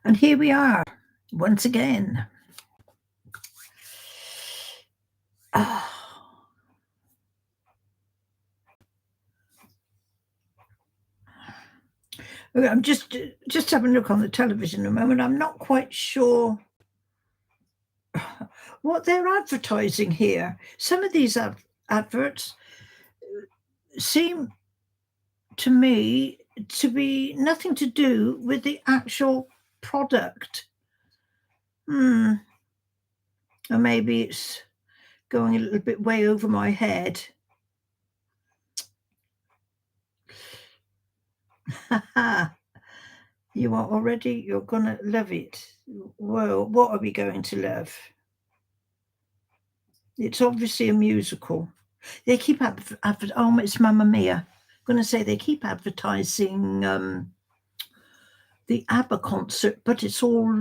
And here we are once again. Ah, okay, I'm just having a look on the television a moment. I'm not quite sure what they're advertising here. Some of these adverts seem to me to be nothing to do with the actual product. Or maybe it's going a little bit way over my head. You are already, you're gonna love it. Well, what are we going to love? It's obviously a musical. They keep oh, it's Mamma Mia. I'm gonna say they keep advertising the ABBA concert, but it's all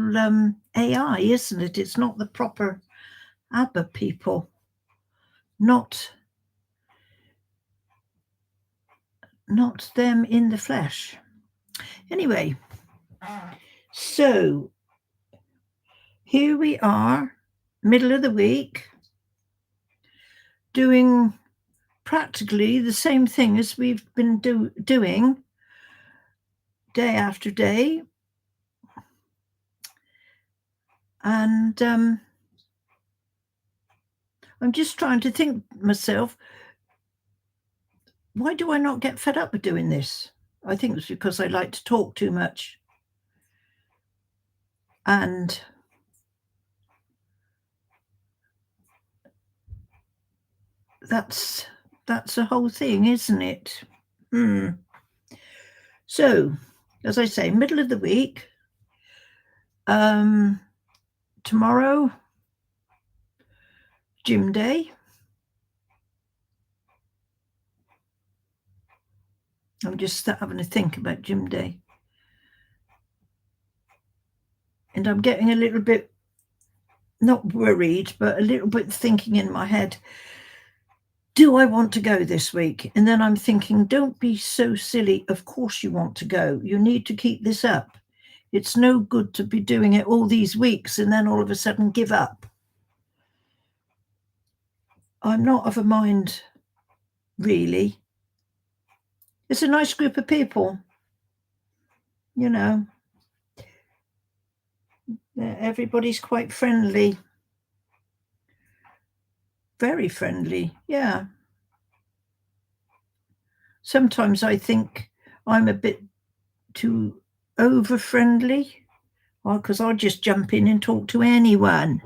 AI, isn't it? It's not the proper ABBA people. Not them in the flesh. Anyway, so here we are, middle of the week, doing practically the same thing as we've been doing day after day. And I'm just trying to think myself, why do I not get fed up with doing this? I think it's because I like to talk too much. And that's the whole thing, isn't it? So, as I say, middle of the week. Tomorrow, gym day. I'm just having a think about gym day. And I'm getting a little bit, not worried, but a little bit thinking in my head, do I want to go this week? And then I'm thinking, don't be so silly. Of course you want to go. You need to keep this up. It's no good to be doing it all these weeks and then all of a sudden give up. I'm not of a mind, really. It's a nice group of people, you know. Everybody's quite friendly. Very friendly, yeah. Sometimes I think I'm a bit too over-friendly, because I'll just jump in and talk to anyone.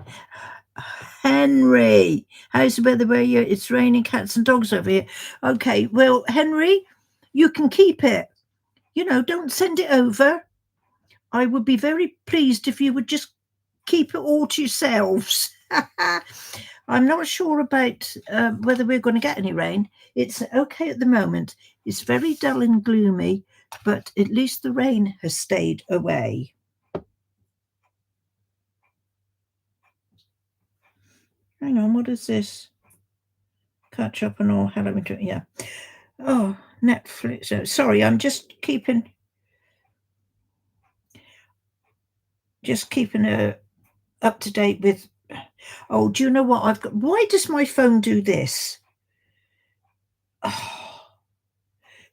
Henry, how's the weather where you? It's raining cats and dogs over here. Okay, well, Henry, you can keep it. Don't send it over. I would be very pleased if you would just keep it all to yourselves. I'm not sure about whether we're going to get any rain. It's okay at the moment. It's very dull and gloomy, but at least the rain has stayed away. Hang on, what is this? Catch up and all. Hello, yeah. Oh, Netflix. Sorry, I'm just keeping up to date with. Oh, do you know what I've got? Why does my phone do this? Oh,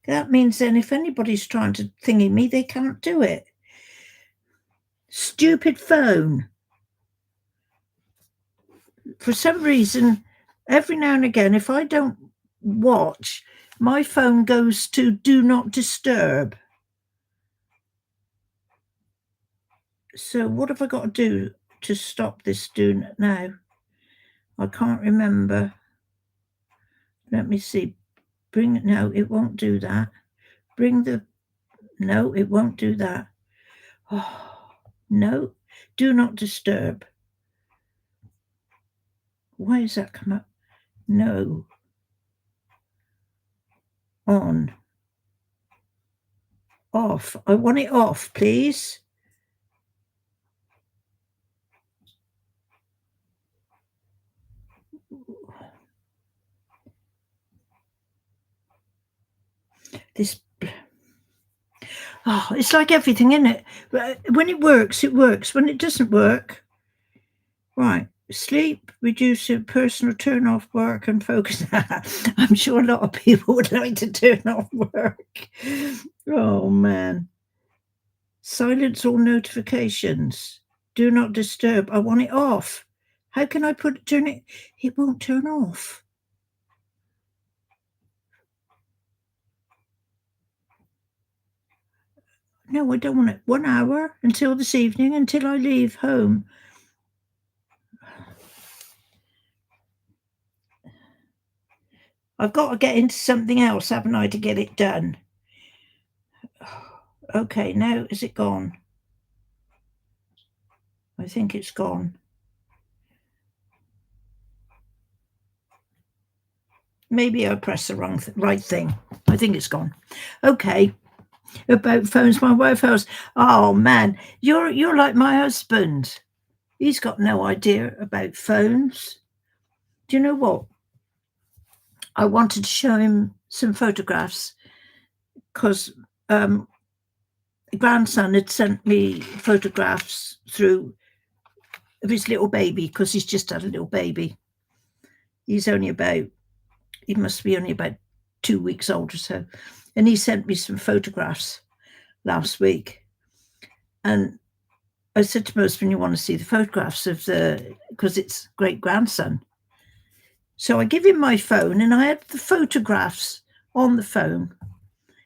that means then if anybody's trying to thingy me, they can't do it. Stupid phone. For some reason, every now and again, if I don't watch, my phone goes to do not disturb. So what have I got to do to stop this doing it now? I can't remember. Let me see. No, it won't do that. No, it won't do that. Oh, no, do not disturb. Why has that come up? No. On. Off. I want it off, please. This. Oh, it's like everything, isn't it? When it works, it works. When it doesn't work, right. Sleep, reduce your personal turn off work and focus. I'm sure a lot of people would like to turn off work. Oh man. Silence all notifications. Do not disturb. I want it off. How can I turn it? It won't turn off. No, I don't want it. 1 hour until this evening, until I leave home. I've got to get into something else, haven't I, to get it done? Okay, now is it gone? I think it's gone. Maybe I pressed the right thing. I think it's gone. Okay. About phones, my wife has. Oh man, you're like my husband. He's got no idea about phones. Do you know what? I wanted to show him some photographs because grandson had sent me photographs through of his little baby because he's just had a little baby. He's only about, he must be only about 2 weeks old or so. And he sent me some photographs last week. And I said to my husband, you want to see the photographs of because it's great grandson. So I give him my phone and I had the photographs on the phone.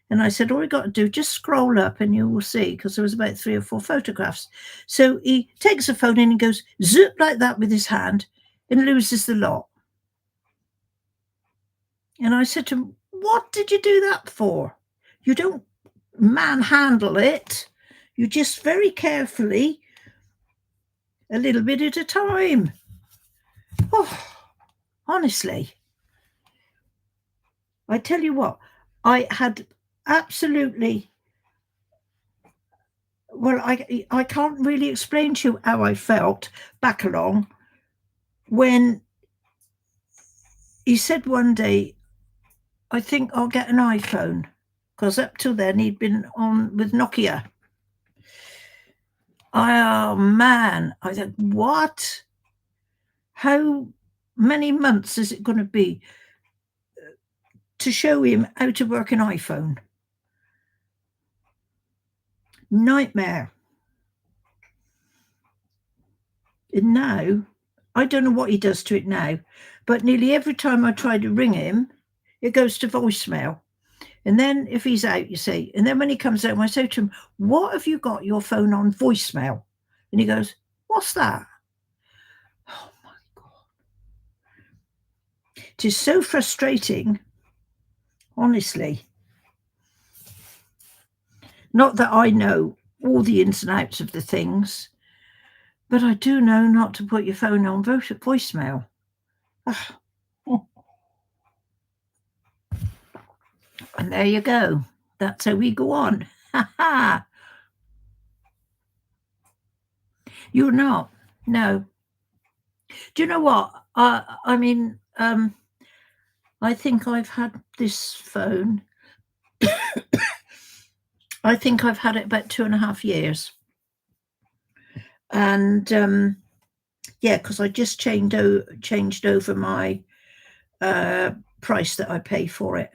And I said, all you got to do, just scroll up and you will see, because there was about 3 or 4 photographs. So he takes the phone and he goes zoop like that with his hand and loses the lot. And I said to him, what did you do that for? You don't manhandle it. You just very carefully, a little bit at a time. Oh, honestly. I tell you what, I had absolutely, well, I can't really explain to you how I felt back along when he said one day, I think I'll get an iPhone, because up till then he'd been on with Nokia. Oh man, I said, what? How many months is it going to be to show him how to work an iPhone? Nightmare. And now, I don't know what he does to it now, but nearly every time I try to ring him, it goes to voicemail. And then if he's out, you see, and then when he comes home, I say to him, what have you got your phone on voicemail? And he goes, what's that? Oh my God. It is so frustrating, honestly. Not that I know all the ins and outs of the things, but I do know not to put your phone on voicemail. And there you go. That's how we go on. Ha ha. You're not. No. Do you know what? I mean, I think I've had this phone. I think I've had it about 2.5 years. And yeah, because I just changed over my price that I pay for it.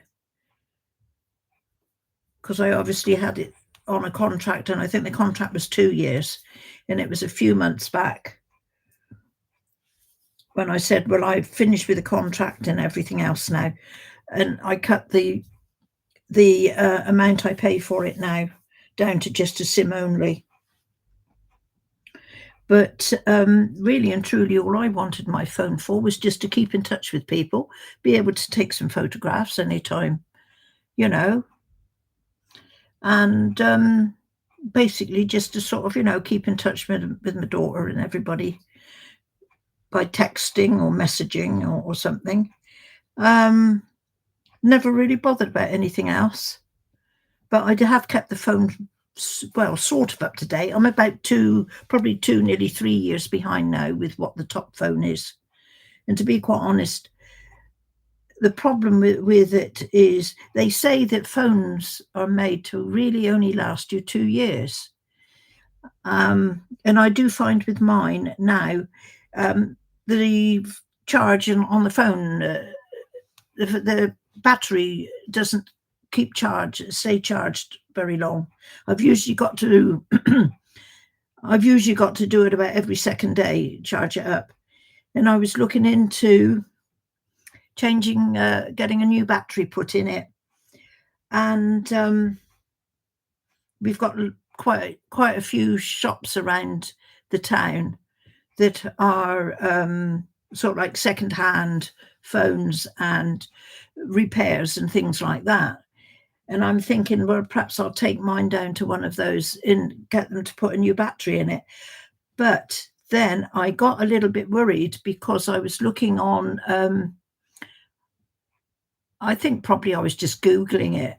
Because I obviously had it on a contract, and I think the contract was 2 years, and it was a few months back when I said, well, I've finished with the contract and everything else now, and I cut the amount I pay for it now down to just a SIM only. But really and truly, all I wanted my phone for was just to keep in touch with people, be able to take some photographs anytime, you know, and basically just to sort of, you know, keep in touch with my daughter and everybody by texting or messaging or something. Never really bothered about anything else. But I have kept the phone, well, sort of up to date. I'm about probably 2, nearly 3 years behind now with what the top phone is. And to be quite honest, the problem with it is they say that phones are made to really only last you 2 years. And I do find with mine now, the charging on the phone, the battery doesn't stay charged very long. I've usually got to I've usually got to do it about every second day, charge it up. And I was looking into changing, getting a new battery put in it, and we've got quite a few shops around the town that are sort of like second-hand phones and repairs and things like that. And I'm thinking, well, perhaps I'll take mine down to one of those and get them to put a new battery in it. But then I got a little bit worried because I was looking on, I think probably I was just Googling it.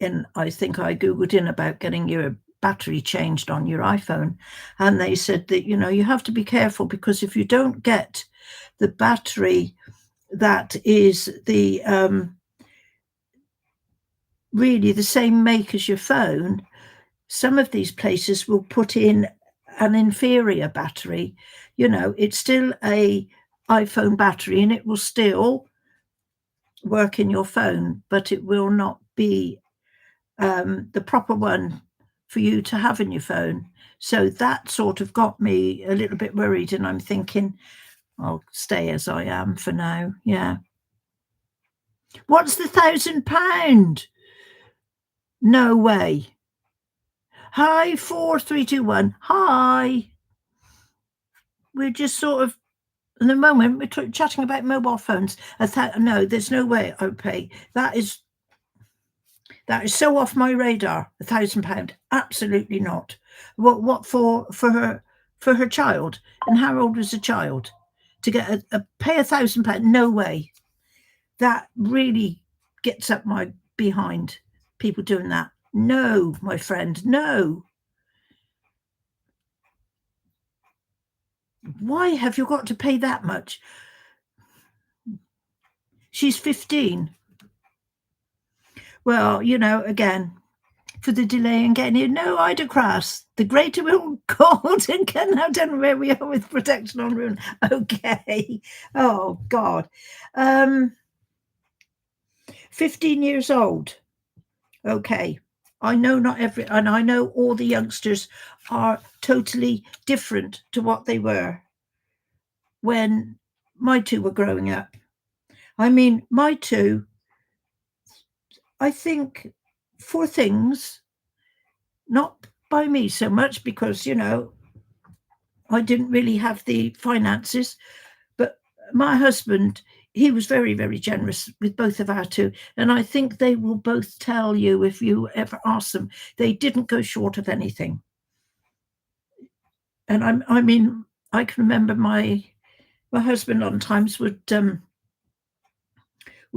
And I think I Googled in about getting your battery changed on your iPhone. And they said that, you have to be careful because if you don't get the battery that is the really the same make as your phone, some of these places will put in an inferior battery. It's still a iPhone battery and it will still work in your phone, but it will not be the proper one for you to have in your phone. So that sort of got me a little bit worried, and I'm thinking I'll stay as I am for now. Yeah. What's the £1,000? No way. Hi, 4321. Hi. We're just sort of, in the moment, we're chatting about mobile phones. No, there's no way I would pay. That is so off my radar. £1,000, absolutely not. What for her child? And how old was the child to get pay £1,000? No way. That really gets up my behind. People doing that. No, my friend, no. Why have you got to pay that much? She's 15. Well, again, for the delay in getting here. No, I'd across. The greater will called and can now done where we are with protection on ruin. Okay. Oh God. 15 years old. Okay. I know and I know all the youngsters are totally different to what they were when my two were growing up. I mean, my two, I think, for things, not by me so much because, I didn't really have the finances, but my husband, he was very, very generous with both of our two. And I think they will both tell you, if you ever ask them, they didn't go short of anything. And I mean, I can remember my husband on times would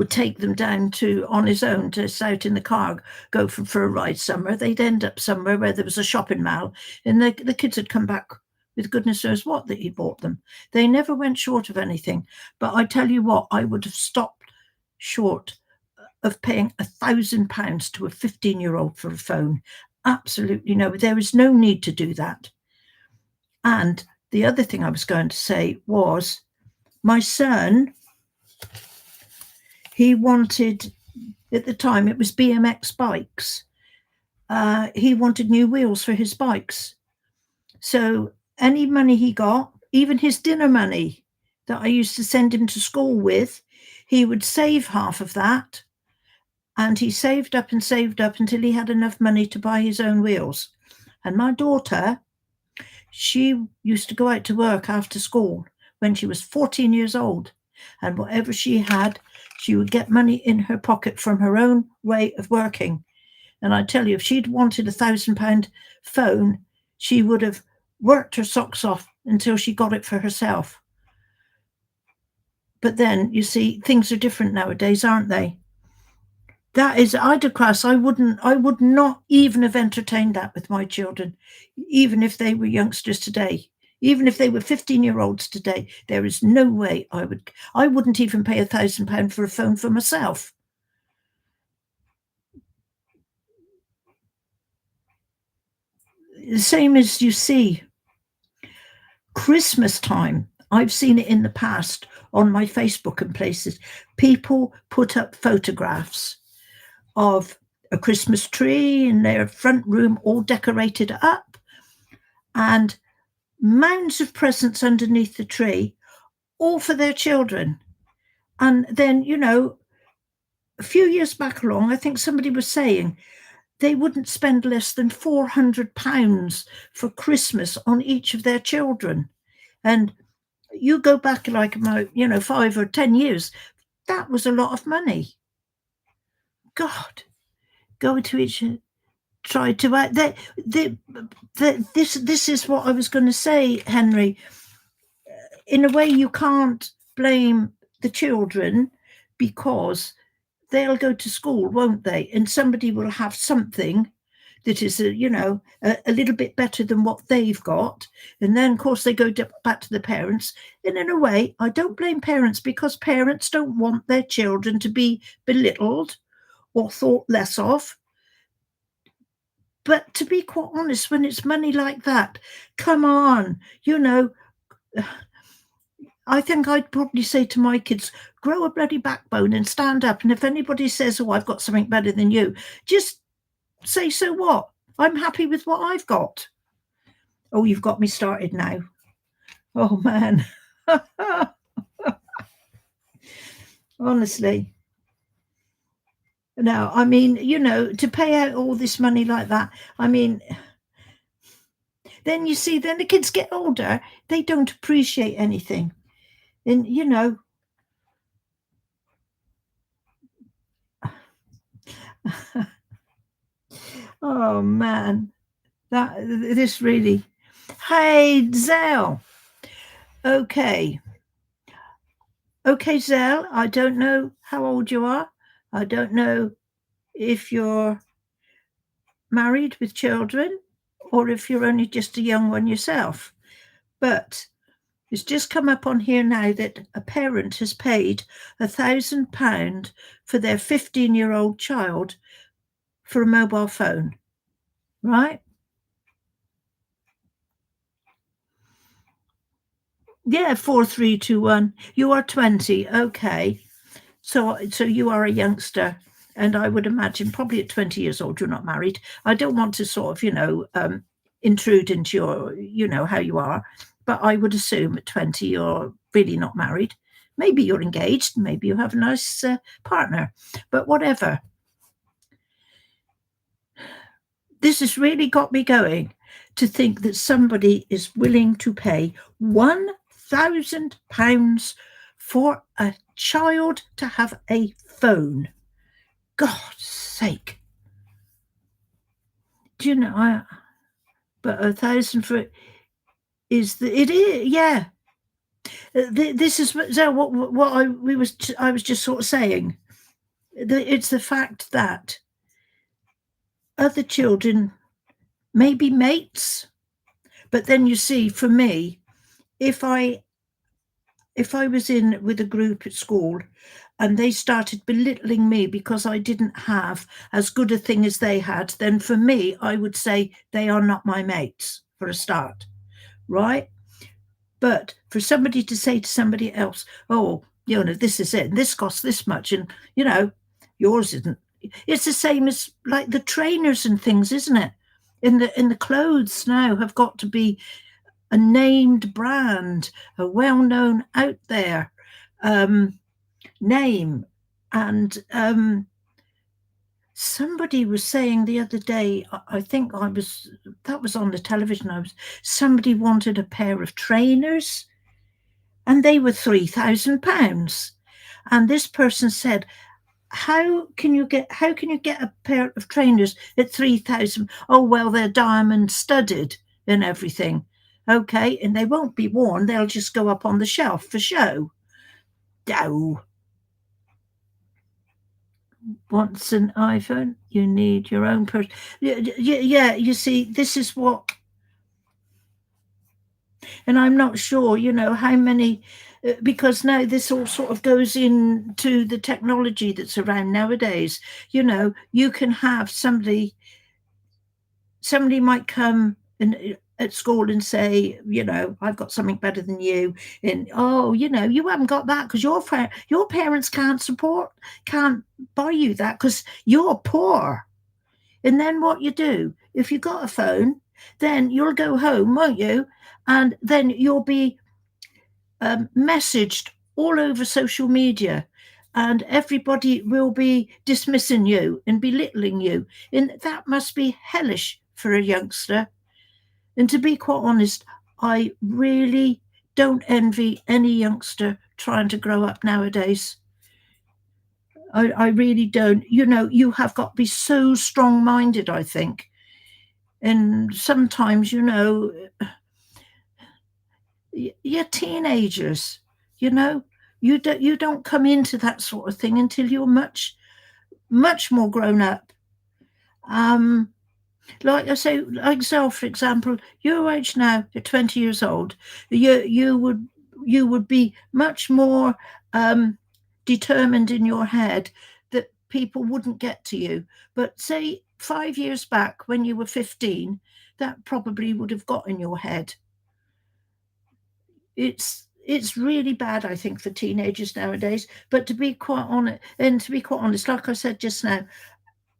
take them down on his own, just out in the car, go for a ride somewhere. They'd end up somewhere where there was a shopping mall, and the kids had come back with goodness knows what that he bought them. They never went short of anything. But I tell you what, I would have stopped short of paying £1,000 to a 15-year-old for a phone. Absolutely no. There is no need to do that. And the other thing I was going to say was my son, he wanted, at the time, it was BMX bikes. He wanted new wheels for his bikes. So any money he got, even his dinner money that I used to send him to school with, he would save half of that. And he saved up until he had enough money to buy his own wheels. And my daughter, she used to go out to work after school when she was 14 years old. And whatever she had, she would get money in her pocket from her own way of working. And I tell you, if she'd wanted £1,000 phone, she would have worked her socks off until she got it for herself. But then, you see, things are different nowadays, aren't they? That is idocrass. I would not even have entertained that with my children, even if they were youngsters today. Even if they were 15-year-olds today, there is no way I wouldn't even pay £1,000 for a phone for myself. The same as you see Christmas time. I've seen it in the past on my Facebook and places. People put up photographs of a Christmas tree in their front room, all decorated up, and mounds of presents underneath the tree, all for their children. And then, a few years back along, I think somebody was saying they wouldn't spend less than £400 for Christmas on each of their children. And you go back like about, 5 or 10 years, that was a lot of money. God, go to each, try to act. This is what I was going to say, Henry. In a way, you can't blame the children because they'll go to school, won't they? And somebody will have something that is, a little bit better than what they've got. And then, of course, they go back to the parents. And in a way, I don't blame parents because parents don't want their children to be belittled or thought less of. But to be quite honest, when it's money like that, come on, I think I'd probably say to my kids, grow a bloody backbone and stand up. And if anybody says, oh, I've got something better than you, just say, so what? I'm happy with what I've got. Oh, you've got me started now. Oh, man. Honestly. No, I mean, to pay out all this money like that, I mean, then you see, then the kids get older, they don't appreciate anything. And, oh, man. This really. Hey, Zell. Okay. Okay, Zell, I don't know how old you are. I don't know if you're married with children or if you're only just a young one yourself. But it's just come up on here now that a parent has paid £1,000 for their 15-year-old child for a mobile phone, right? Yeah, 4321. You are 20. Okay. So you are a youngster, and I would imagine probably at 20 years old, you're not married. I don't want to sort of, intrude into your, how you are, but I would assume at 20 you're really not married. Maybe you're engaged, maybe you have a nice partner, but whatever. This has really got me going to think that somebody is willing to pay £1,000 for a child to have a phone. God's sake. Do you know, but 1,000 for it is, yeah. This is what I was just sort of saying. It's the fact that other children may be mates, but then you see, for me, if I was in with a group at school and they started belittling me because I didn't have as good a thing as they had, then for me, I would say they are not my mates for a start, right? But for somebody to say to somebody else, oh, this is it, and this costs this much, and, yours isn't. It's the same as like the trainers and things, isn't it? In the clothes now have got to be a named brand, a well-known out there name. And somebody was saying the other day, I think that was on the television, somebody wanted a pair of trainers and they were £3,000. And this person said, how can you get a pair of trainers at 3,000? Oh, well, they're diamond studded and everything. Okay, and they won't be worn, they'll just go up on the shelf for show. No. Wants an iPhone, you need your own person. Yeah, you see, this is what And I'm not sure, how many, because now this all sort of goes into the technology that's around nowadays. You can have somebody might come at school and say, I've got something better than you, and oh, you haven't got that because your parents can't buy you that because you're poor. And then what you do, if you got a phone, then you'll go home, won't you? And then you'll be messaged all over social media, and everybody will be dismissing you and belittling you. And that must be hellish for a youngster. And to be quite honest, I really don't envy any youngster trying to grow up nowadays. I really don't. You have got to be so strong minded, I think. And sometimes, you're teenagers, you know, you don't come into that sort of thing until you're much, much more grown up. Um, like I say, like Zell, for example, your age now, you're 20 years old. You would be much more um, determined in your head that people wouldn't get to you. But say 5 years back when you were 15, that probably would have got in your head. It's really bad, I think, for teenagers nowadays. But to be quite honest, like I said just now,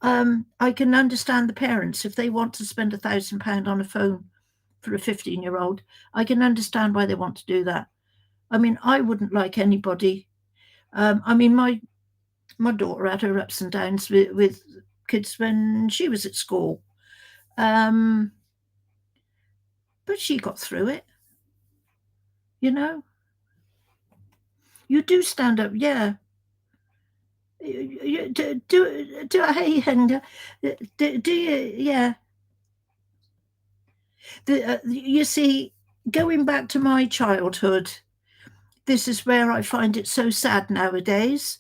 I can understand the parents if they want to spend £1,000 on a phone for a 15-year-old. I can understand why they want to do that. I mean, I wouldn't like anybody. I mean, my daughter had her ups and downs with kids when she was at school, um, but she got through it. You know, you do stand up, yeah. Do hey, Henda, do you, yeah. You see, going back to my childhood, this is where I find it so sad nowadays.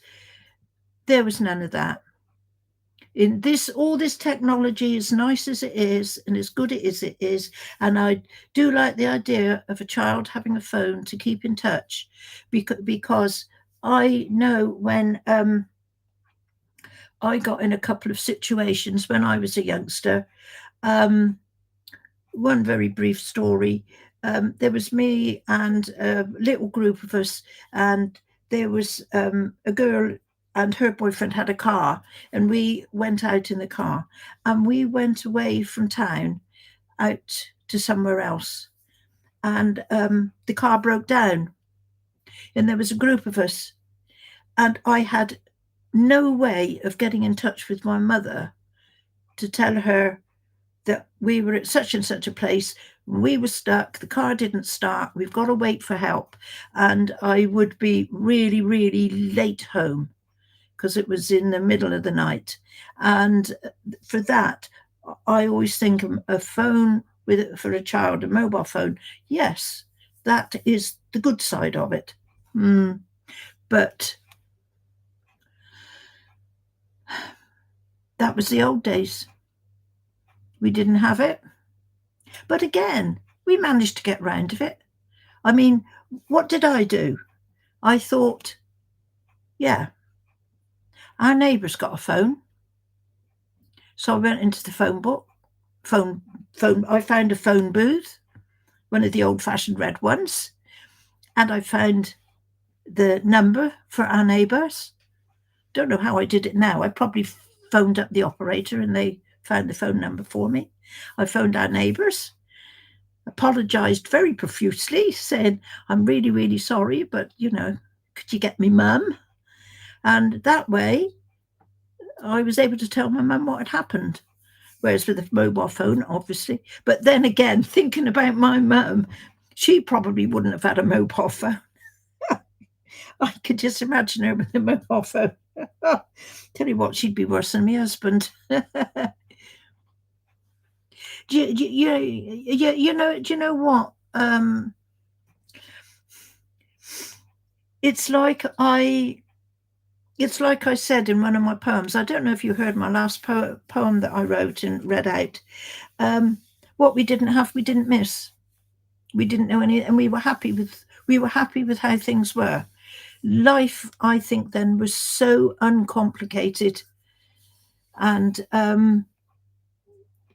There was none of that. In this, all this technology, as nice as it is and as good as it is, and I do like the idea of a child having a phone to keep in touch, because I know when I got in a couple of situations when I was a youngster. Um, One very brief story. There was me and a little group of us, and there was a girl and her boyfriend had a car, and we went out in the car, and we went away from town out to somewhere else, and the car broke down, and there was a group of us, and I had no way of getting in touch with my mother to tell her that we were at such and such a place, we were stuck, the car didn't start, we've got to wait for help. And I would be really, really late home because it was in the middle of the night. And for that, I always think a phone for a child, a mobile phone, yes, that is the good side of it. But that was the old days. We didn't have it. But again, we managed to get round of it. I mean, what did I do? I thought, yeah, our neighbour's got a phone. So I went into the phone book. I found a phone booth, one of the old-fashioned red ones, and I found the number for our neighbours. Don't know how I did it now. I probably phoned up the operator and they found the phone number for me. I phoned our neighbours, apologised very profusely, saying, I'm really, really sorry, but, could you get me mum? And that way, I was able to tell my mum what had happened. Whereas with a mobile phone, obviously. But then again, thinking about my mum, she probably wouldn't have had a mobile phone. I could just imagine her with a mobile phone. Tell you what, she'd be worse than my husband. Do you know what? It's like I said in one of my poems. I don't know if you heard my last poem that I wrote and read out. What we didn't have, we didn't miss. We didn't know any, and we were happy with how things were. Life, I think, then was so uncomplicated and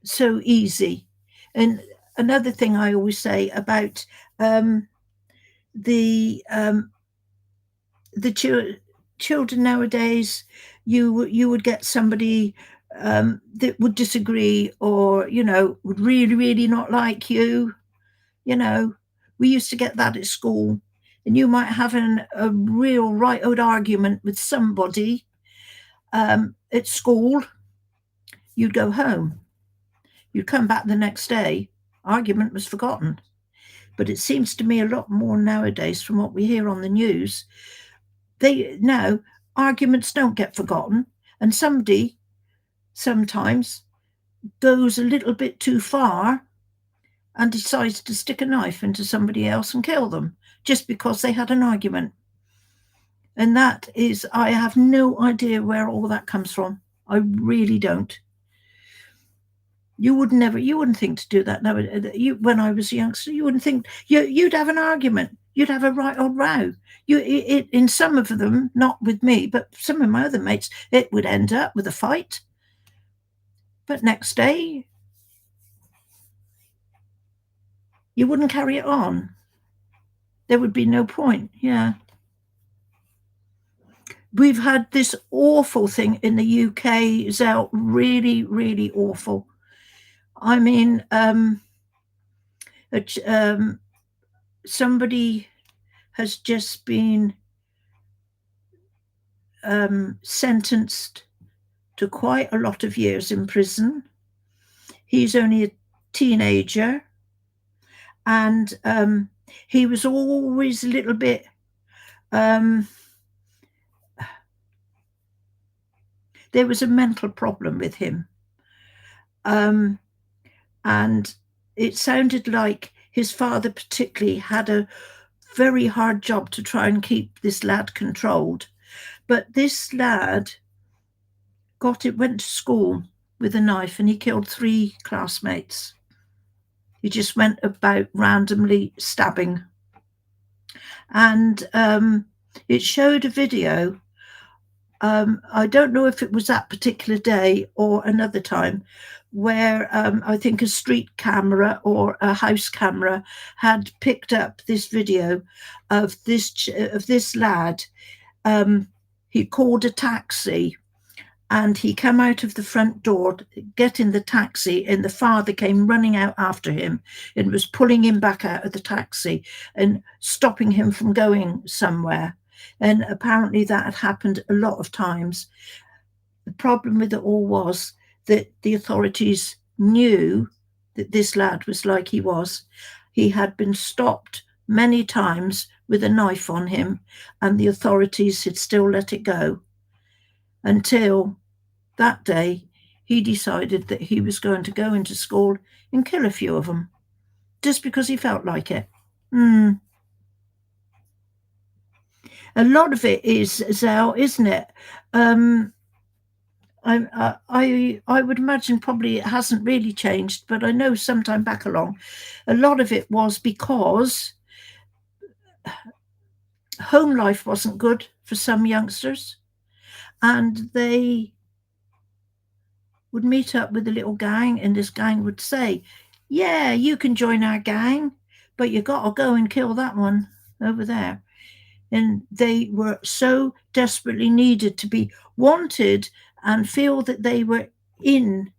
so easy. And another thing I always say about the children nowadays, you would get somebody that would disagree, or would really not like you. We used to get that at school, and you might have a real right old argument with somebody at school. You'd go home, you'd come back the next day, argument was forgotten. But it seems to me a lot more nowadays, from what we hear on the news, now arguments don't get forgotten, and somebody sometimes goes a little bit too far and decides to stick a knife into somebody else and kill them just because they had an argument. And that is, I have no idea where all that comes from. I really don't. You wouldn't think to do that now. When I was a youngster, you wouldn't think. You'd have an argument. You'd have a right old row. In some of them, not with me, but some of my other mates, it would end up with a fight. But next day, you wouldn't carry it on. There would be no point. Yeah. We've had this awful thing in the UK, Zell, really, really awful. I mean, somebody has just been sentenced to quite a lot of years in prison. He's only a teenager, and he was always a little bit there was a mental problem with him, and it sounded like his father particularly had a very hard job to try and keep this lad controlled. But this lad went to school with a knife, and he killed 3 classmates. He just went about randomly stabbing. And it showed a video. I don't know if it was that particular day or another time, where I think a street camera or a house camera had picked up this video of this lad. He called a taxi, and he came out of the front door, get in the taxi, and the father came running out after him and was pulling him back out of the taxi and stopping him from going somewhere. And apparently that had happened a lot of times. The problem with it all was that the authorities knew that this lad was like he was. He had been stopped many times with a knife on him, and the authorities had still let it go, until that day he decided that he was going to go into school and kill a few of them, just because he felt like it. A lot of it is, Zell, isn't it? I would imagine probably it hasn't really changed, but I know sometime back along, a lot of it was because home life wasn't good for some youngsters, and they would meet up with a little gang, and this gang would say, yeah, you can join our gang, but you got to go and kill that one over there. And they were so desperately needed to be wanted and feel that they were in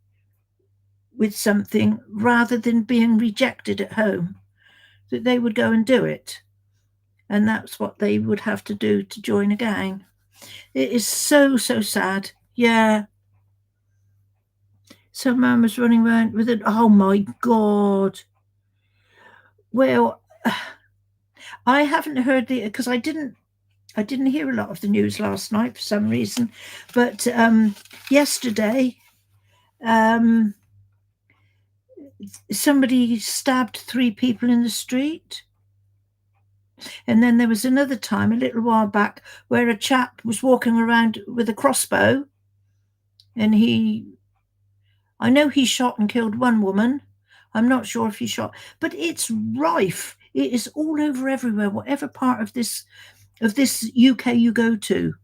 with something rather than being rejected at home, that they would go and do it. And that's what they would have to do to join a gang. It is so sad. Yeah. Some man was running around with it. Oh my God. Well, I haven't heard because I didn't hear a lot of the news last night for some reason. But yesterday, somebody stabbed 3 people in the street. And then there was another time, a little while back, where a chap was walking around with a crossbow, and I know he shot and killed one woman. I'm not sure if you shot, but it's rife. It is all over everywhere, whatever part of this UK you go to.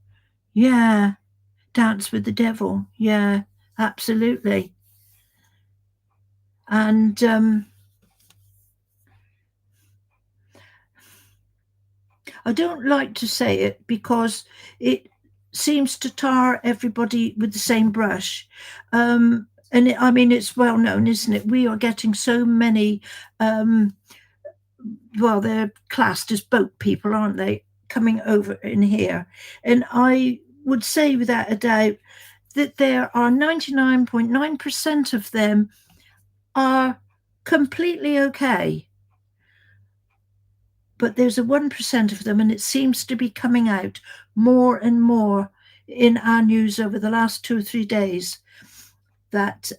Yeah, Dance with the Devil. Yeah, absolutely. And I don't like to say it because it seems to tar everybody with the same brush. I mean, it's well known, isn't it? We are getting so many, well, they're classed as boat people, aren't they? Coming over in here. And I would say without a doubt that there are 99.9% of them are completely okay. But there's a 1% of them, and it seems to be coming out more and more in our news over the last 2 or 3 days that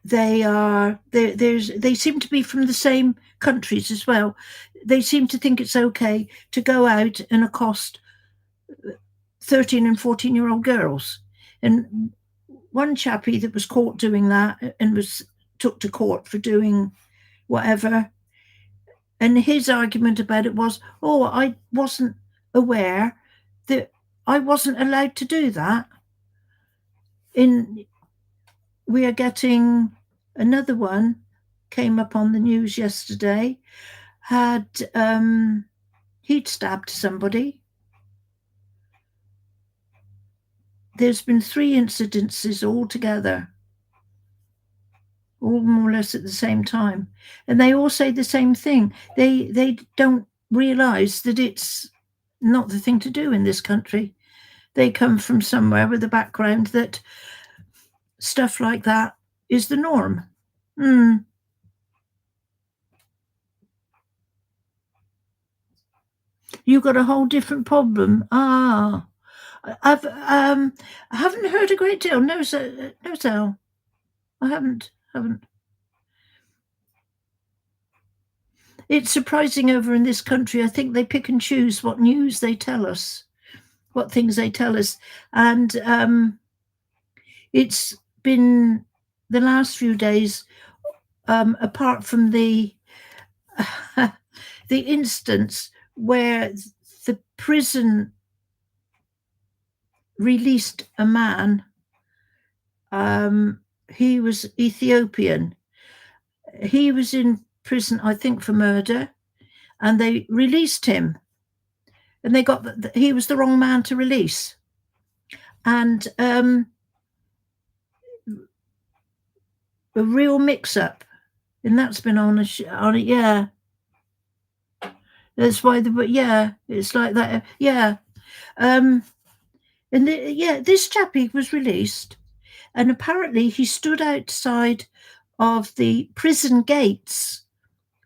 they seem to be from the same countries as well. They seem to think it's okay to go out and accost 13 and 14-year-old girls. And one chappie that was caught doing that and was took to court for doing whatever. And his argument about it was, oh, I wasn't aware that I wasn't allowed to do that. We are getting another one, came up on the news yesterday, he'd stabbed somebody. There's been 3 incidences altogether, all more or less at the same time. And they all say the same thing. They don't realise that it's not the thing to do in this country. They come from somewhere with a background that stuff like that is the norm. You got a whole different problem. Ah, I haven't heard a great deal. No, sir, no, Sal. I haven't. It's surprising over in this country. I think they pick and choose what news they tell us, what things they tell us, and it's been the last few days. Apart from the the instance where the prison released a man. He was Ethiopian. He was in prison, I think, for murder, and they released him. And they got he was the wrong man to release. And a real mix-up, and that's been on it. Yeah, that's why it's like that. Yeah, this chappie was released, and apparently he stood outside of the prison gates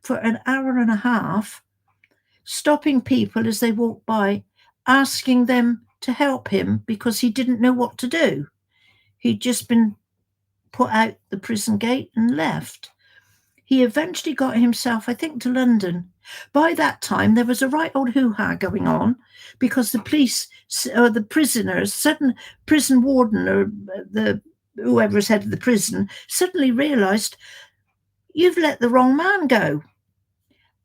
for an hour and a half, stopping people as they walked by, asking them to help him because he didn't know what to do. He'd just been put out the prison gate and left. He eventually got himself, I think, to London. By that time, there was a right old hoo-ha going on because the police or the prisoners, certain prison warden or whoever's head of the prison, suddenly realised you've let the wrong man go.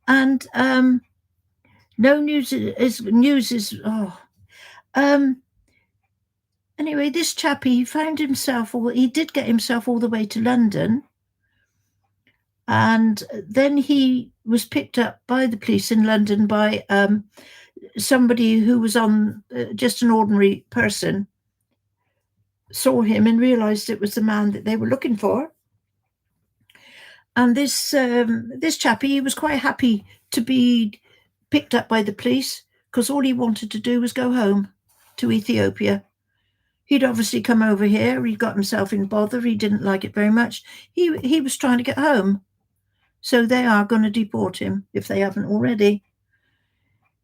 And no news is anyway, this chappie, he found himself, or he did get himself all the way to London, and then he was picked up by the police in London by somebody who was on just an ordinary person, saw him and realised it was the man that they were looking for. And this chappie, he was quite happy to be picked up by the police because all he wanted to do was go home to Ethiopia. He'd obviously come over here. He got himself in bother. He didn't like it very much. He was trying to get home. So they are going to deport him if they haven't already.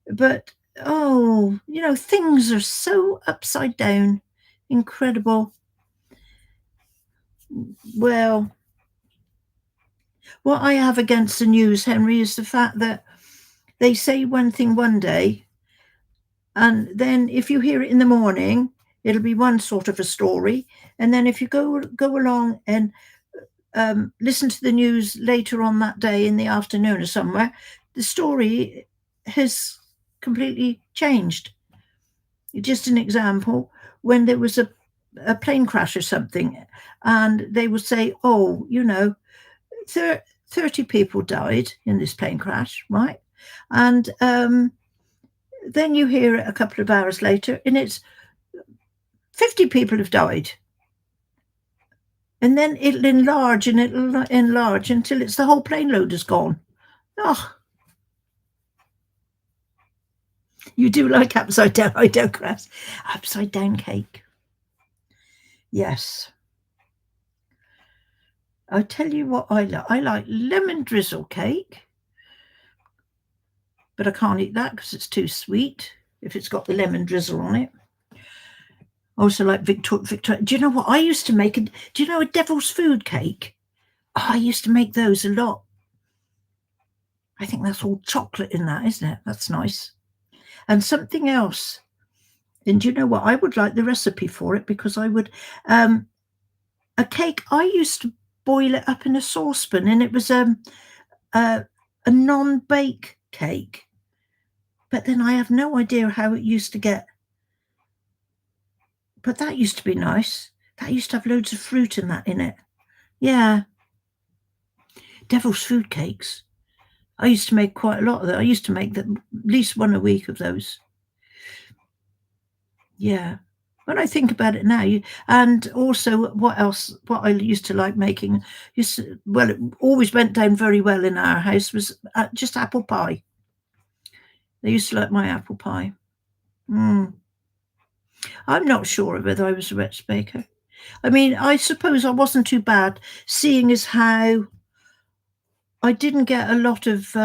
But, things are so upside down. Incredible. Well, what I have against the news, Henry, is the fact that they say one thing one day, and then if you hear it in the morning, it'll be one sort of a story. And then if you go along and listen to the news later on that day in the afternoon or somewhere, the story has completely changed. Just an example, when there was a plane crash or something, and they would say, oh, 30 people died in this plane crash, right? And then you hear it a couple of hours later, and it's 50 people have died. And then it'll enlarge and it'll enlarge until it's the whole plane load is gone. Oh, you do like upside down, I digress. Upside down cake. Yes. I'll tell you what I like. I like lemon drizzle cake, but I can't eat that because it's too sweet if it's got the lemon drizzle on it. Also like Victoria. Do you know what I used to make? Do you know a devil's food cake? Oh, I used to make those a lot. I think that's all chocolate in that, isn't it? That's nice. And something else. And do you know what? I would like the recipe for it because I would a cake. I used to boil it up in a saucepan, and it was a non-bake cake. But then I have no idea how it used to get. But that used to be nice. That used to have loads of fruit and that in it. Yeah. Devil's food cakes. I used to make quite a lot of that. I used to make at least one a week of those. Yeah. When I think about it now, and also what else? What I used to like making, well, it always went down very well in our house was just apple pie. They used to like my apple pie. I'm not sure whether I was a rich baker. I mean, I suppose I wasn't too bad, seeing as how I didn't get a lot of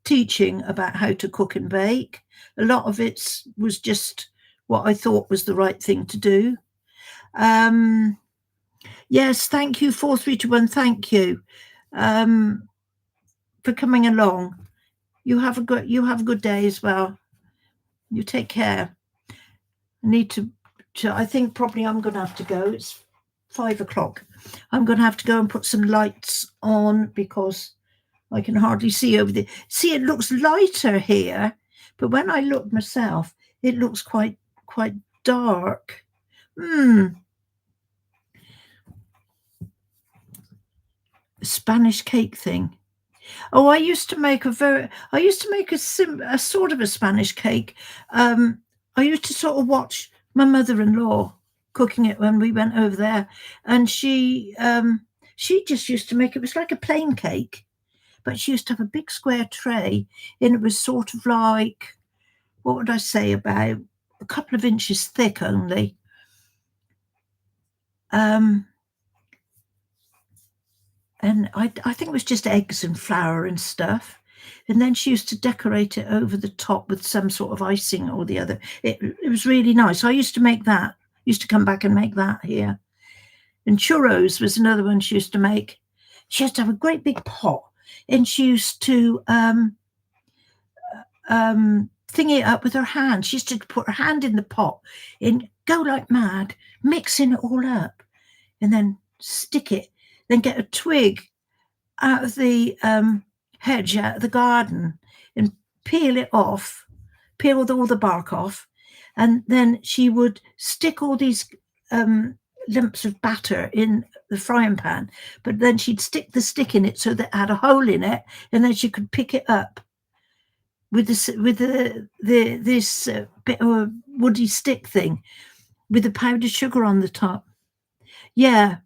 teaching about how to cook and bake. A lot of it was just what I thought was the right thing to do. Yes, thank you, 4321. Thank you for coming along. You have a good day as well. You take care. I need to I think probably I'm going to have to go. It's 5 o'clock. I'm going to have to go and put some lights on because I can hardly see over there. See, it looks lighter here, but when I look myself, it looks quite dark. Spanish cake thing. Oh, I used to make a sort of a Spanish cake. I used to sort of watch my mother-in-law cooking it when we went over there, and she just used to make it was like a plain cake, but she used to have a big square tray, and it was sort of like, what would I say, about a couple of inches thick only. And I think it was just eggs and flour and stuff. And then she used to decorate it over the top with some sort of icing or the other. It was really nice. I used to make that. Used to come back and make that here. And churros was another one she used to make. She used to have a great big pot, and she used to thing it up with her hand. She used to put her hand in the pot and go like mad, mixing it all up, and then stick it. Then get a twig out of the hedge, out of the garden, and peel it off, peel all the bark off, and then she would stick all these lumps of batter in the frying pan, but then she'd stick the stick in it so that it had a hole in it, and then she could pick it up with this bit of a woody stick thing with the powdered sugar on the top. Yeah.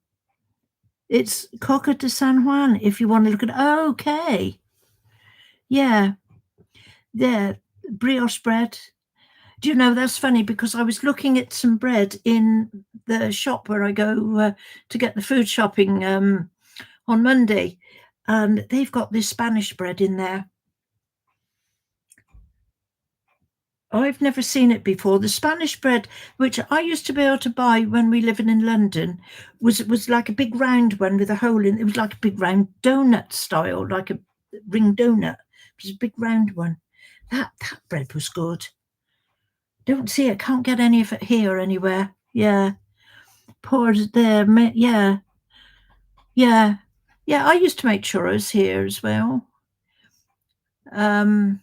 It's Coca de San Juan, if you want to look at it. Okay. Yeah. Yeah. Brioche bread. Do you know, that's funny because I was looking at some bread in the shop where I go to get the food shopping on Monday, and they've got this Spanish bread in there. I've never seen it before. The Spanish bread, which I used to be able to buy when we lived in London, was like a big round one with a hole in it. It was like a big round donut style, like a ring donut. It was a big round one. That bread was good. Don't see it. Can't get any of it here anywhere. Yeah. Poured there. Yeah. Yeah. Yeah, I used to make churros here as well. Um,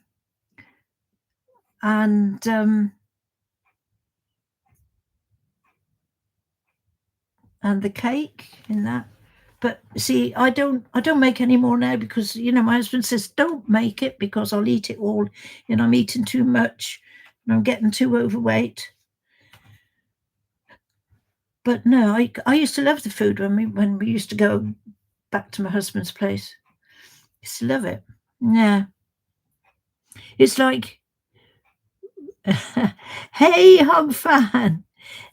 and the cake in that. But see, I don't make any more now because my husband says don't make it because I'll eat it all, and I'm eating too much, and I'm getting too overweight. But no, I used to love the food when we used to go back to my husband's place. Used to love it. Yeah, it's like, hey, hog fan,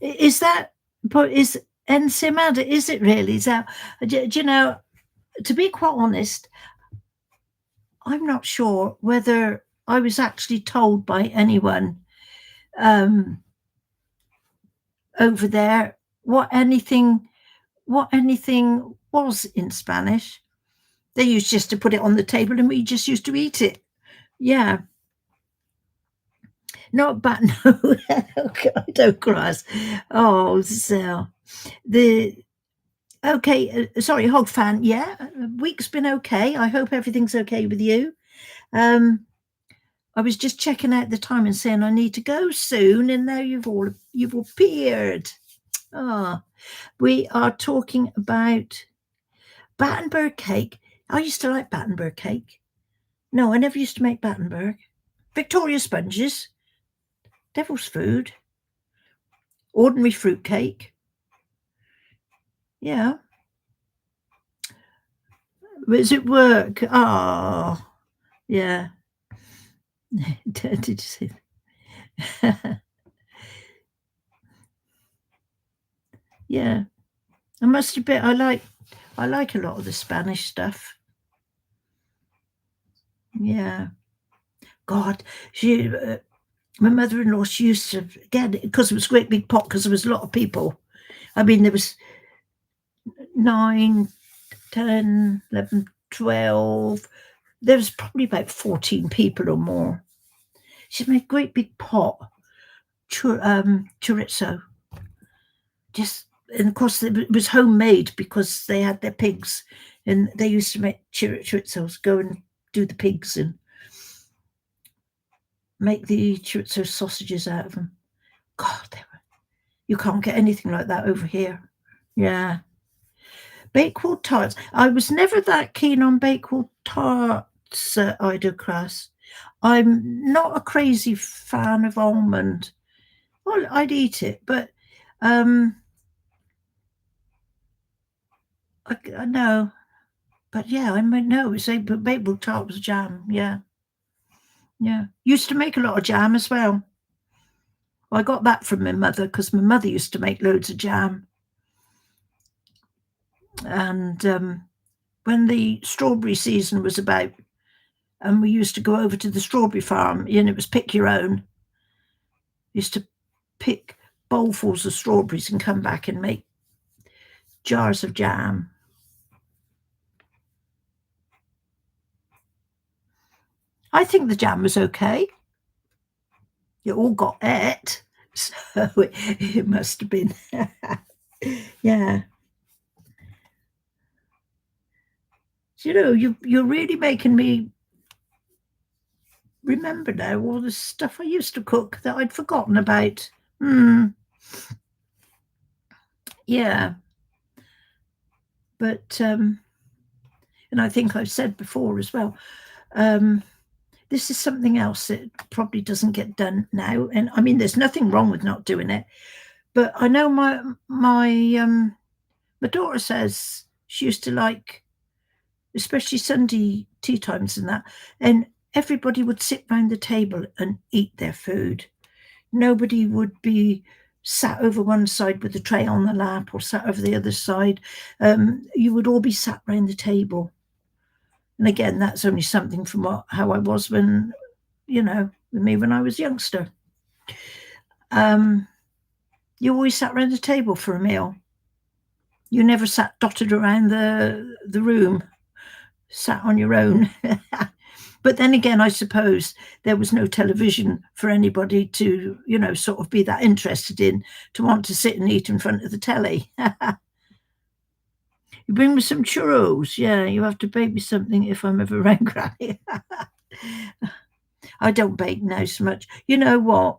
is that? But is ensimada? Is it really? Is that? Do you know? To be quite honest, I'm not sure whether I was actually told by anyone um, over there what anything was in Spanish. They used just to put it on the table, and we just used to eat it. Yeah, not bad. No, don't cross. Oh, so the okay. Sorry, hog fan. Yeah, week's been okay. I hope everything's okay with you. Um, I was just checking out the time and saying I need to go soon, and now you've appeared. Ah, we are talking about Battenberg cake. I used to like Battenberg cake. No, I never used to make Battenberg. Victoria sponges, devil's food, ordinary fruit cake. Yeah. Was it work? Oh, yeah. Did you see? Yeah. I must admit, I like a lot of the Spanish stuff. Yeah. God, my mother-in-law, she used to, again, because it was a great big pot, because there was a lot of people. I mean, there was 9, 10, 11, 12. There was probably about 14 people or more. She made a great big pot, chorizo. Just, and of course, it was homemade because they had their pigs, and they used to make chorizos, go and do the pigs and make the chorizo sausages out of them. God, you can't get anything like that over here. Yeah. Bakewell tarts. I was never that keen on Bakewell tarts, Ida Crass. I'm not a crazy fan of almond. Well, I'd eat it, but um, I know. But yeah, I might know. Say, but Bakewell tart was jam. Yeah, yeah. Used to make a lot of jam as well. I got that from my mother because my mother used to make loads of jam. And when the strawberry season was about, and we used to go over to the strawberry farm, and it was pick your own. Used to pick bowlfuls of strawberries and come back and make jars of jam. I think the jam was okay. You all got it, so it must have been. Yeah. You're really making me remember now all the stuff I used to cook that I'd forgotten about. Yeah. But and I think I've said before as well, this is something else that probably doesn't get done now. And I mean, there's nothing wrong with not doing it, but I know my daughter says she used to like, especially Sunday tea times and that, and everybody would sit round the table and eat their food. Nobody would be sat over one side with the tray on the lap or sat over the other side. You would all be sat round the table. And again, that's only something from how I was when, with me when I was a youngster. You always sat round the table for a meal. You never sat dotted around the room, sat on your own. But then again, I suppose there was no television for anybody to, sort of be that interested in, to want to sit and eat in front of the telly. You bring me some churros. Yeah, you have to bake me something if I'm ever around Granny. I don't bake now so much. You know what?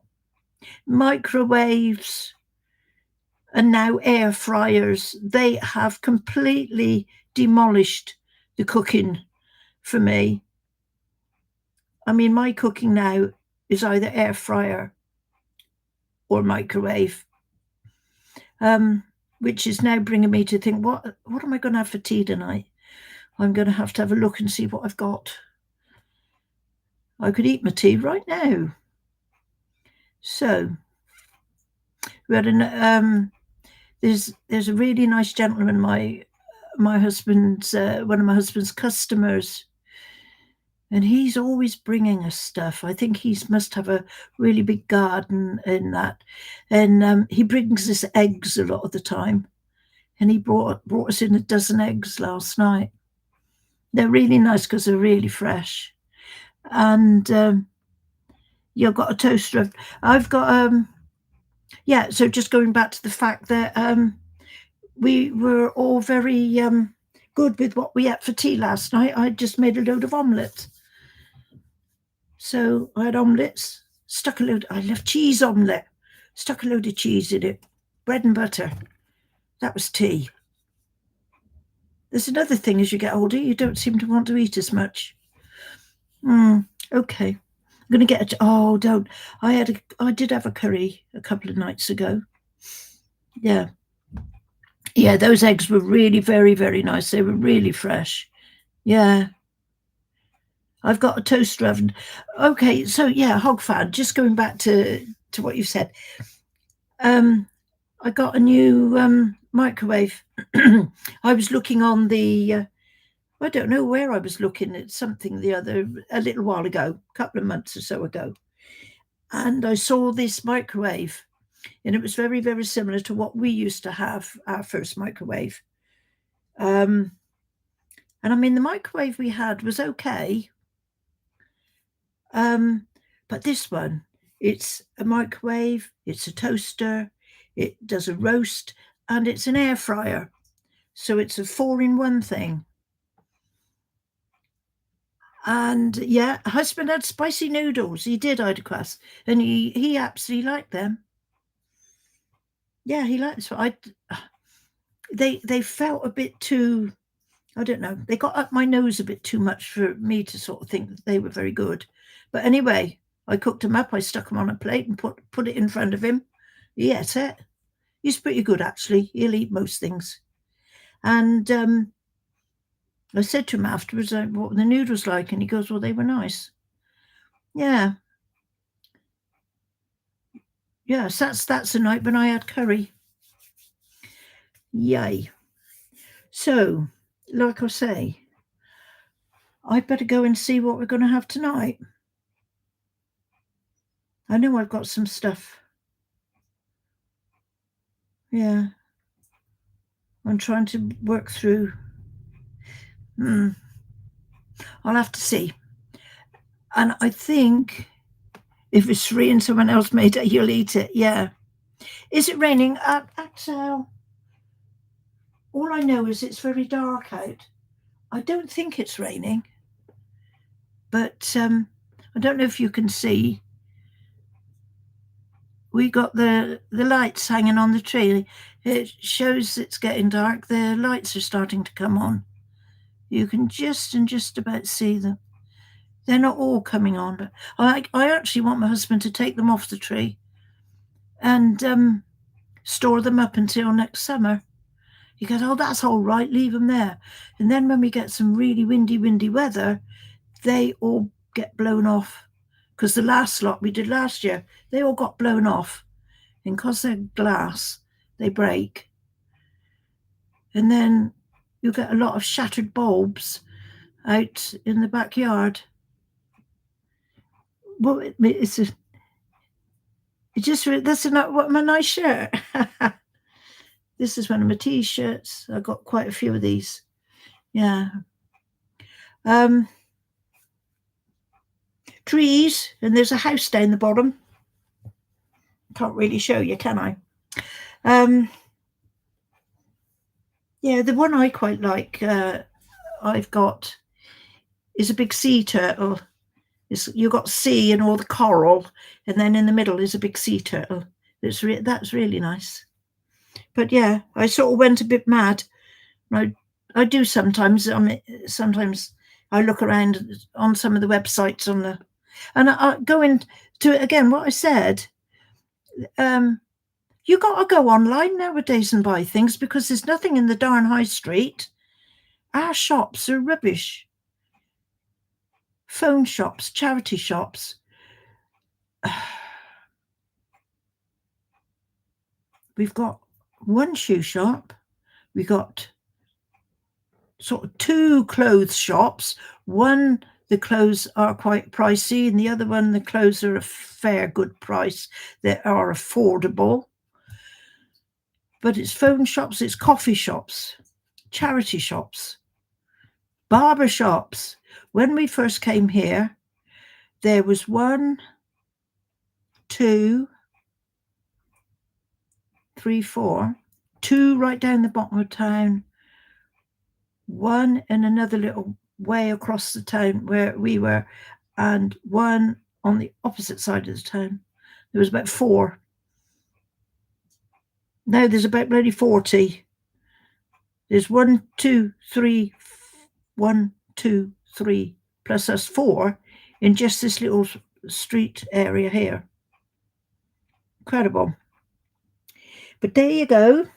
Microwaves and now air fryers, they have completely demolished the cooking for me. I mean, my cooking now is either air fryer or microwave, which is now bringing me to think, what am I going to have for tea tonight? I'm going to have a look and see what I've got. I could eat my tea right now. So we had there's a really nice gentleman, my husband's one of my husband's customers, and he's always bringing us stuff. I think he must have a really big garden in that, and he brings us eggs a lot of the time. And he brought us in a dozen eggs last night. They're really nice because they're really fresh, and you've got a toaster. I've got yeah. So just going back to the fact that we were all very good with what we ate for tea last night. I just made a load of omelette. So I had omelettes, stuck a load. I love cheese omelette. Stuck a load of cheese in it, bread and butter. That was tea. There's another thing: as you get older, you don't seem to want to eat as much. Okay. I'm gonna get oh, don't. I did have a curry a couple of nights ago. Yeah. Yeah, those eggs were really very, very nice. They were really fresh. Yeah. I've got a toaster oven. Okay, so yeah, hog fan. Just going back to what you said. I got a new microwave. I was looking on the I don't know where I was looking at something a little while ago, a couple of months or so ago. And I saw this microwave, and it was very, very similar to what we used to have, our first microwave. And I mean, the microwave we had was okay. But this one, it's a microwave, it's a toaster, it does a roast, and it's an air fryer. So it's a 4-in-1 thing. And yeah, husband had spicy noodles. He did, Idacras, and he absolutely liked them. Yeah, he liked them. They felt a bit too, I don't know, they got up my nose a bit too much for me to sort of think that they were very good. But anyway, I cooked them up. I stuck them on a plate and put it in front of him. He ate it. He's pretty good, actually. He'll eat most things. And I said to him afterwards, what were the noodles like? And he goes, well, they were nice. Yeah. Yes, that's the night when I had curry. Yay. So, like I say, I'd better go and see what we're going to have tonight. I know I've got some stuff. Yeah. I'm trying to work through. I'll have to see. And I think if it's free and someone else made it, you'll eat it. Yeah. Is it raining? All I know is it's very dark out. I don't think it's raining. But I don't know if you can see. We got the lights hanging on the tree. It shows it's getting dark. The lights are starting to come on. You can just about see them. They're not all coming on, but I actually want my husband to take them off the tree and store them up until next summer. He goes, oh, that's all right, leave them there. And then when we get some really windy weather, they all get blown off. Because the last lot we did last year, they all got blown off. And because they're glass, they break. And then you get a lot of shattered bulbs out in the backyard. Well, that's not my nice shirt. This is one of my t-shirts. I got quite a few of these. Yeah. Trees, and there's a house down the bottom. Can't really show you, can I? Yeah, the one I quite like, I've got, is a big sea turtle. You've got sea and all the coral, and then in the middle is a big sea turtle. That's really nice. But yeah, I sort of went a bit mad. I do sometimes. Sometimes I look around on some of the websites and I go into again what I said. You got to go online nowadays and buy things because there's nothing in the darn high street. Our shops are rubbish. Phone shops, charity shops. We've got one shoe shop. We got sort of two clothes shops. One, the clothes are quite pricey, and the other one, the clothes are a fair good price. They are affordable. But it's phone shops, it's coffee shops, charity shops, barber shops. When we first came here, there was 1, 2, 3, 4, 2 right down the bottom of town, one in another little way across the town where we were, and one on the opposite side of the town. There was about 4. Now there's about bloody 40. There's 1, 2, 3, 1, 2, 3, plus us 4 in just this little street area here. Incredible. But there you go.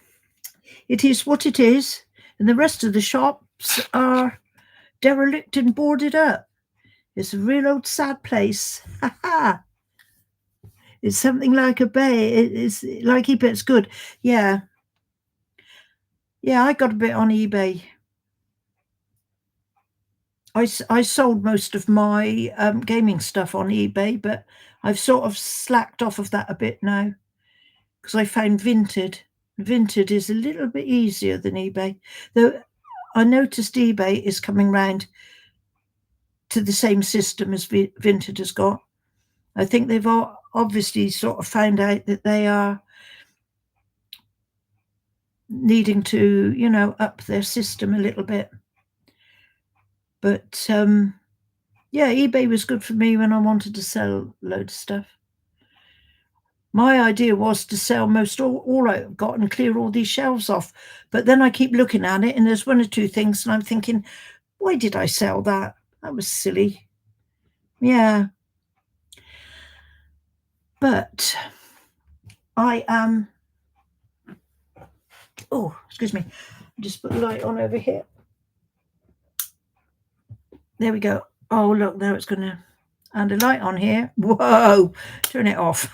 It is what it is. And the rest of the shops are derelict and boarded up. It's a real old sad place. Ha ha. It's something like a bay. It's like eBay. It's good. Yeah. Yeah, I got a bit on eBay. I sold most of my gaming stuff on eBay, but I've sort of slacked off of that a bit now because I found Vinted. Vinted is a little bit easier than eBay. Though I noticed eBay is coming round to the same system as Vinted has got. I think they've obviously sort of found out that they are needing to, up their system a little bit. But yeah, eBay was good for me when I wanted to sell a load of stuff. My idea was to sell most all I've got and clear all these shelves off. But then I keep looking at it and there's 1 or 2 things and I'm thinking, why did I sell that? That was silly. Yeah. But I am, oh, excuse me. Just put the light on over here. There we go. Oh, look, now it's going to, and a light on here. Whoa, turn it off.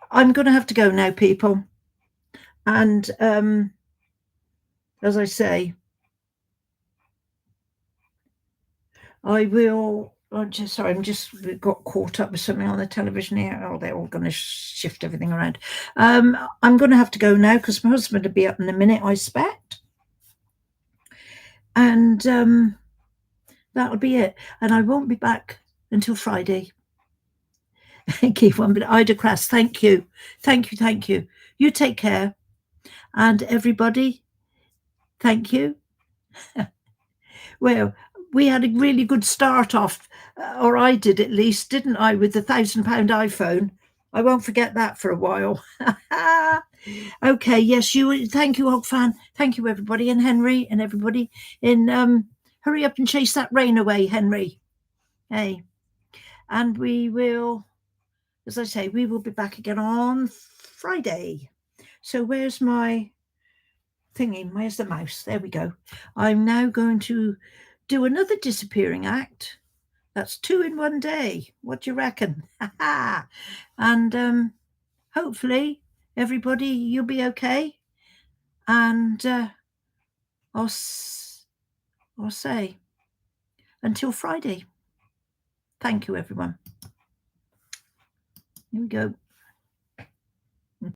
I'm going to have to go now, people. And as I say, I'm just got caught up with something on the television here. Oh, they're all going to shift everything around. I'm going to have to go now because my husband will be up in a minute, I expect. And that'll be it. And I won't be back until Friday. Keep one, but Ida Crass, thank you. Thank you, thank you. You take care. And everybody, thank you. Well, we had a really good start off, or I did at least, didn't I, with the £1,000 iPhone? I won't forget that for a while. Okay, yes, thank you, Hogfan. Thank you, everybody, and Henry and everybody. Hurry up and chase that rain away, Henry. Hey, and we will, as I say, we will be back again on Friday. So where's my thingy? Where's the mouse? There we go. I'm now going to do another disappearing act. That's 2 in one day. What do you reckon? And hopefully, everybody, you'll be okay. And I'll say until Friday. Thank you, everyone. Here we go.